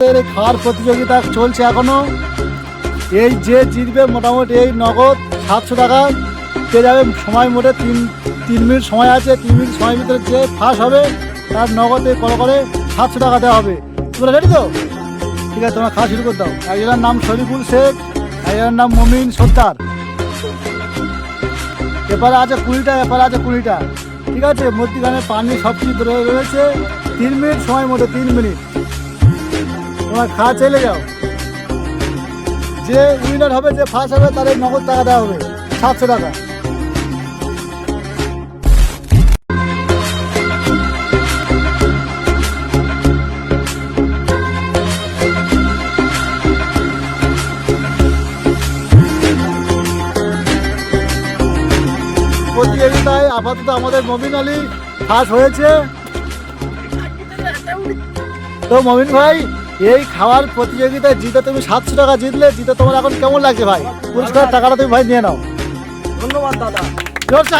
খাওয়ার প্রতিযোগিতা চলছে এখনো। এই যে জিতবে মোটামুটি এই নগদ 700 টাকা পেয়ে যাবে। সময় মোটে 3 মিনিট সময় আছে। 3 মিনিট সময়ের ভিতরে যে ফার্স্ট হবে তার নগদে কল করে 700 টাকা দেওয়া হবে। তোমরা রেডি তো? ঠিক আছে, তোমরা খাওয়া শুরু করে দাও। একজনের নাম শরীফুল শেখ, একজনের নাম মমিন সর্দার। এপারে আছে 20টা, এপারে আছে 20টা। ঠিক আছে, মধ্যখানে পানি সব কিছু রয়েছে। 3 মিনিট সময় মোটে 3 মিনিট। তোমার খাওয়া চলে যাও। যে উইনার হবে, যে ফার্স্ট হবে, তাদের নগদ টাকা দেওয়া হবে 700 টাকা। প্রতিযোগিতায় আপাতত আমাদের মমিন আলী ফার্স্ট হয়েছে। তো মমিন ভাই, এই খাওয়ার প্রতিযোগিতায় জিতে তুমি 700 টাকা জিতলে, জিতে তোমার এখন কেমন লাগছে ভাই? পুরস্কার টাকাটা তুমি ভাই নিয়ে নাও। ধন্যবাদ দাদা। জোরসে